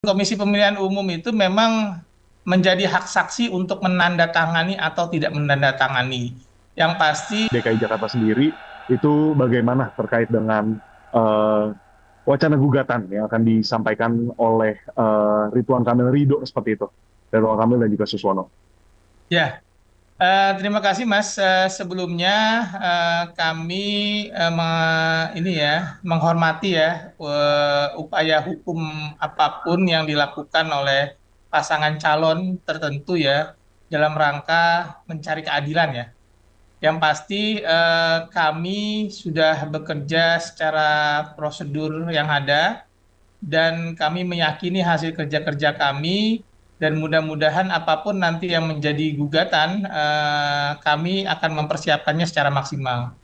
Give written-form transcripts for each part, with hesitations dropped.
Komisi Pemilihan Umum itu memang menjadi hak saksi untuk menandatangani atau tidak menandatangani. Yang pasti, DKI Jakarta sendiri itu bagaimana terkait dengan eh, wacana gugatan yang akan disampaikan oleh Ridwan Kamil Ridho seperti itu, Ridwan Kamil dan juga Suswono. ya, terima kasih Mas. Sebelumnya kami ini ya menghormati ya upaya hukum apapun yang dilakukan oleh pasangan calon tertentu ya dalam rangka mencari keadilan ya. Yang pasti kami sudah bekerja secara prosedur yang ada dan kami meyakini hasil kerja-kerja kami dan mudah-mudahan apapun nanti yang menjadi gugatan kami akan mempersiapkannya secara maksimal.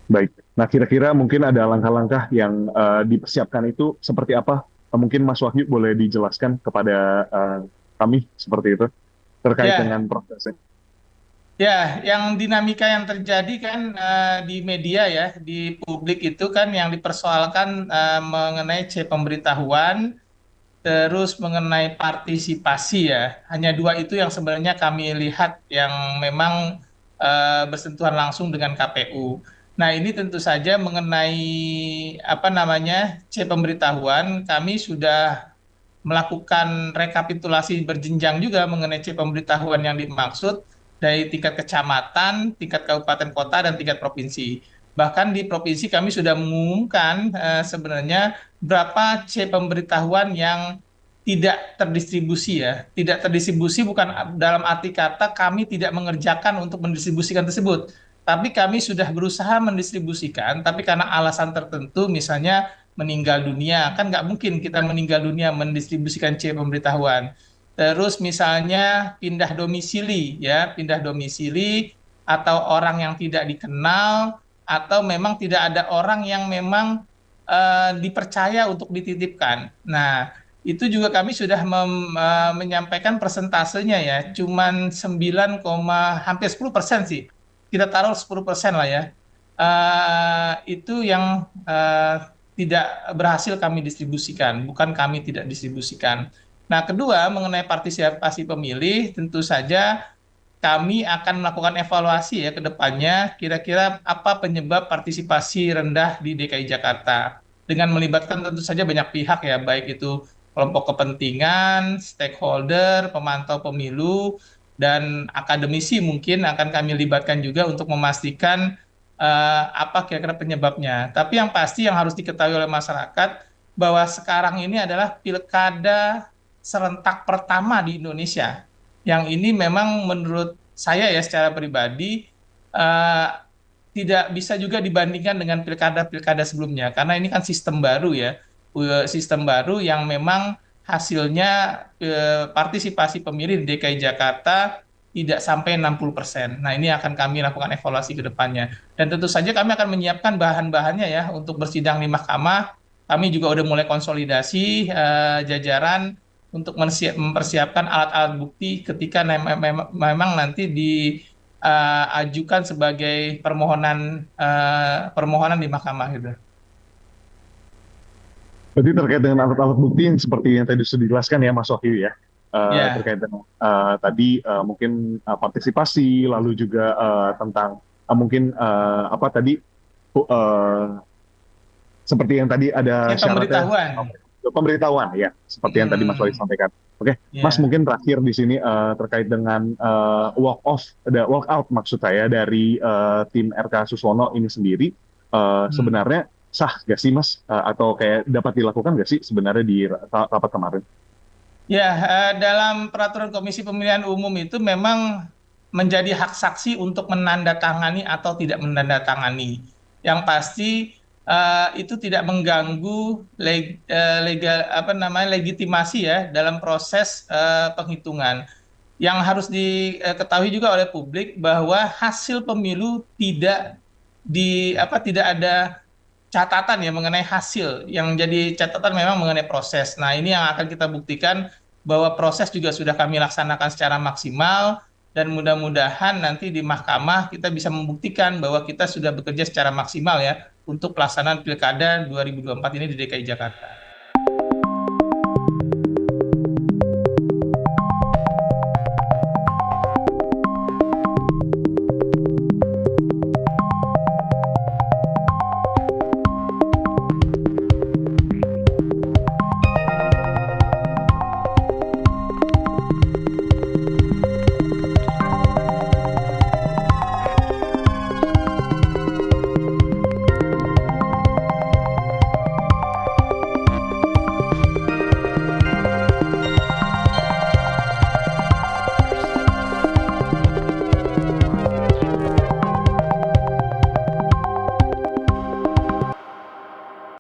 Baik. Nah, kira-kira mungkin ada langkah-langkah yang dipersiapkan itu seperti apa? Mungkin Mas Wahyu boleh dijelaskan kepada kami seperti itu terkait dengan Ya, prosesnya. ya, yang dinamika yang terjadi kan di media ya, di publik itu kan yang dipersoalkan mengenai pemberitahuan, terus mengenai partisipasi ya. Hanya dua itu yang sebenarnya kami lihat yang memang bersentuhan langsung dengan KPU. Nah, ini tentu saja mengenai apa namanya pemberitahuan, kami sudah melakukan rekapitulasi berjenjang juga mengenai pemberitahuan yang dimaksud dari tingkat kecamatan, tingkat kabupaten kota, dan tingkat provinsi. Bahkan di provinsi kami sudah mengumumkan sebenarnya berapa pemberitahuan yang tidak terdistribusi ya. Tidak terdistribusi bukan dalam arti kata kami tidak mengerjakan untuk mendistribusikan tersebut. Tapi kami sudah berusaha mendistribusikan, tapi karena alasan tertentu, misalnya meninggal dunia, kan nggak mungkin kita meninggal dunia mendistribusikan pemberitahuan. Terus misalnya pindah domisili, ya, pindah domisili, atau orang yang tidak dikenal, atau memang tidak ada orang yang memang dipercaya untuk dititipkan. Nah, itu juga kami sudah menyampaikan persentasenya ya, cuman 9, hampir 10% sih. Kita taruh 10% lah ya. Itu yang tidak berhasil kami distribusikan, bukan kami tidak distribusikan. Nah, kedua, mengenai partisipasi pemilih, tentu saja kami akan melakukan evaluasi ya ke depannya, kira-kira apa penyebab partisipasi rendah di DKI Jakarta. Dengan melibatkan tentu saja banyak pihak ya, baik itu kelompok kepentingan, stakeholder, pemantau pemilu, dan akademisi mungkin akan kami libatkan juga untuk memastikan apa kira-kira penyebabnya. Tapi yang pasti yang harus diketahui oleh masyarakat bahwa sekarang ini adalah pilkada serentak pertama di Indonesia. Yang ini memang menurut saya ya secara pribadi eh, tidak bisa juga dibandingkan dengan pilkada-pilkada sebelumnya karena ini kan sistem baru ya. Sistem baru yang memang hasilnya partisipasi pemilih di DKI Jakarta tidak sampai 60%. Nah, ini akan kami lakukan evaluasi ke depannya. Dan tentu saja kami akan menyiapkan bahan-bahannya ya untuk bersidang di mahkamah. Kami juga udah mulai konsolidasi jajaran untuk mempersiapkan alat-alat bukti ketika memang nanti diajukan sebagai permohonan di mahkamah gitu. Berarti terkait dengan alat-alat bukti yang seperti yang tadi sudah dijelaskan ya Mas Wahyu ya, Ya, terkait dengan tadi mungkin partisipasi, lalu juga tentang mungkin apa tadi uh, seperti yang tadi ada syaratnya pemberitahuan. pemberitahuan ya, seperti yang tadi Mas Wahyu Hmm, sampaikan. Oke, Mas ya. mungkin terakhir di sini terkait dengan walk off, ada walk out maksud saya dari tim RK Suswono ini sendiri, Hmm. sebenarnya sah gak sih Mas? Atau kayak dapat dilakukan gak sih sebenarnya di rapat kemarin? Ya, dalam peraturan Komisi Pemilihan Umum itu memang menjadi hak saksi untuk menandatangani atau tidak menandatangani. Yang pasti itu tidak mengganggu legal apa namanya legitimasi ya dalam proses penghitungan. Yang harus diketahui juga oleh publik bahwa hasil pemilu tidak ada catatan ya mengenai hasil. Yang jadi catatan memang mengenai proses. Nah, ini yang akan kita buktikan bahwa proses juga sudah kami laksanakan secara maksimal dan mudah-mudahan nanti di mahkamah kita bisa membuktikan bahwa kita sudah bekerja secara maksimal ya untuk pelaksanaan Pilkada 2024 ini di DKI Jakarta.